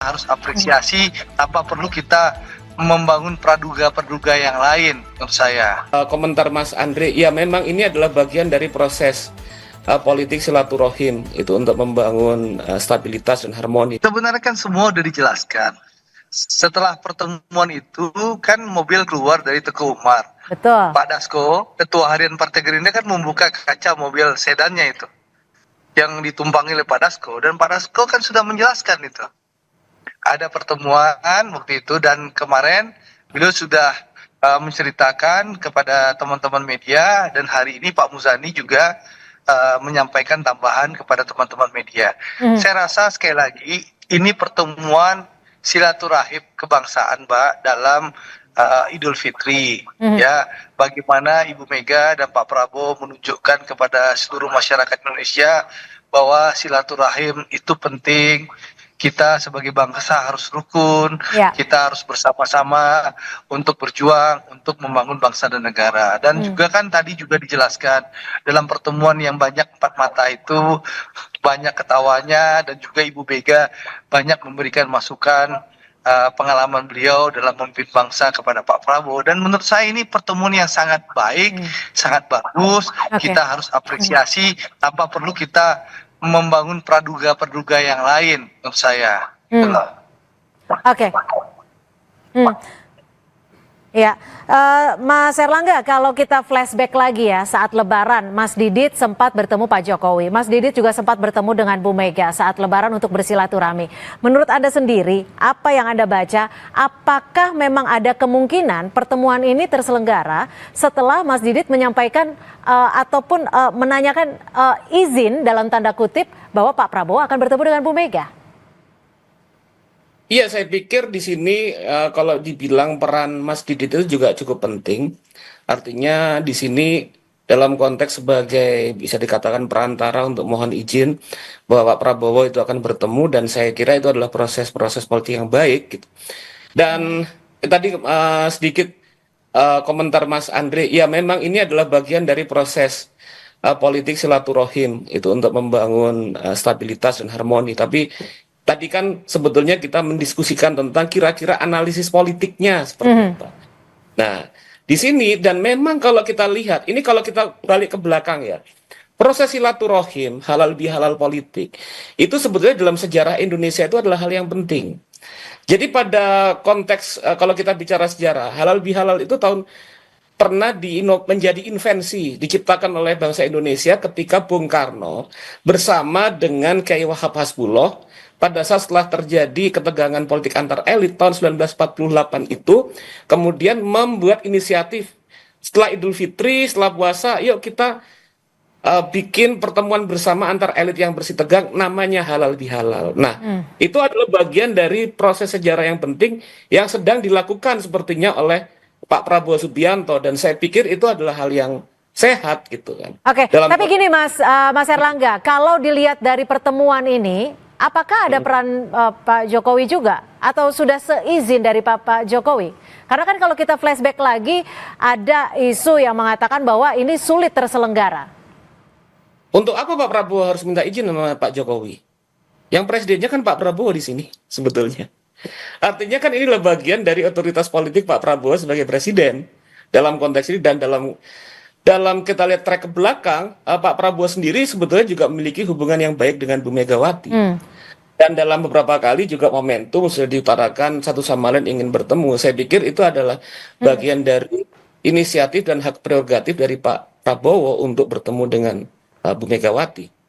harus apresiasi tanpa perlu kita membangun praduga-praduga yang lain menurut saya. Komentar Mas Andre, ya memang ini adalah bagian dari proses politik silaturahim itu untuk membangun stabilitas dan harmoni. Sebenarnya kan semua udah dijelaskan. Setelah pertemuan itu kan mobil keluar dari Teguh Umar. Betul. Pak Dasko, Ketua Harian Partai Gerindra kan membuka kaca mobil sedannya itu yang ditumpangi oleh Pak Dasko, dan Pak Dasko kan sudah menjelaskan itu. Ada pertemuan waktu itu dan kemarin beliau sudah menceritakan kepada teman-teman media, dan hari ini Pak Muzani juga menyampaikan tambahan kepada teman-teman media. Saya rasa sekali lagi ini pertemuan silaturahim kebangsaan, Mbak, dalam Idul Fitri, ya, bagaimana Ibu Mega dan Pak Prabowo menunjukkan kepada seluruh masyarakat Indonesia bahwa silaturahim itu penting. Kita sebagai bangsa harus rukun, kita harus bersama-sama untuk berjuang, untuk membangun bangsa dan negara. Dan juga kan tadi juga dijelaskan, dalam pertemuan yang banyak empat mata itu, banyak ketawanya, dan juga Ibu Mega banyak memberikan masukan pengalaman beliau dalam memimpin bangsa kepada Pak Prabowo. Dan menurut saya ini pertemuan yang sangat baik, sangat bagus. Kita harus apresiasi tanpa perlu kita membangun praduga-praduga yang lain menurut saya. Oke. Ya, Mas Erlangga, kalau kita flashback lagi ya, saat Lebaran, Mas Didit sempat bertemu Pak Jokowi. Mas Didit juga sempat bertemu dengan Bu Mega saat Lebaran untuk bersilaturahmi. Menurut Anda sendiri, apa yang Anda baca, apakah memang ada kemungkinan pertemuan ini terselenggara setelah Mas Didit menyampaikan ataupun menanyakan izin dalam tanda kutip bahwa Pak Prabowo akan bertemu dengan Bu Mega? Iya, saya pikir di sini kalau dibilang peran Mas Didit itu juga cukup penting. Artinya di sini dalam konteks sebagai bisa dikatakan perantara untuk mohon izin bahwa Pak Prabowo itu akan bertemu, dan saya kira itu adalah proses-proses politik yang baik gitu. Dan tadi sedikit komentar Mas Andre, ya memang ini adalah bagian dari proses politik silaturahim itu untuk membangun stabilitas dan harmoni. Tapi tadi kan sebetulnya kita mendiskusikan tentang kira-kira analisis politiknya seperti apa. Nah, di sini dan memang kalau kita lihat, ini kalau kita balik ke belakang ya, proses silaturahim halal bihalal politik itu sebetulnya dalam sejarah Indonesia itu adalah hal yang penting. Jadi pada konteks kalau kita bicara sejarah, halal bihalal itu pernah menjadi invensi diciptakan oleh bangsa Indonesia ketika Bung Karno bersama dengan Kiai Wahab Hasbuloh pada saat setelah terjadi ketegangan politik antar elit tahun 1948 itu, kemudian membuat inisiatif setelah Idul Fitri, setelah puasa, yuk kita bikin pertemuan bersama antar elit yang bersih tegang, namanya halal bihalal. Nah, itu adalah bagian dari proses sejarah yang penting yang sedang dilakukan sepertinya oleh Pak Prabowo Subianto, dan saya pikir itu adalah hal yang sehat gitu kan. Oke, tapi gini Mas Erlangga, kalau dilihat dari pertemuan ini, apakah ada peran Pak Jokowi juga atau sudah seizin dari Pak Jokowi? Karena kan kalau kita flashback lagi ada isu yang mengatakan bahwa ini sulit terselenggara. Untuk apa Pak Prabowo harus minta izin sama Pak Jokowi? Yang presidennya kan Pak Prabowo di sini sebetulnya. Artinya kan inilah bagian dari otoritas politik Pak Prabowo sebagai presiden dalam konteks ini, dan dalam kita lihat track ke belakang, Pak Prabowo sendiri sebetulnya juga memiliki hubungan yang baik dengan Bu Megawati. Dan dalam beberapa kali juga momentum sudah diutarakan satu sama lain ingin bertemu. Saya pikir itu adalah bagian dari inisiatif dan hak prerogatif dari Pak Prabowo untuk bertemu dengan Bu Megawati.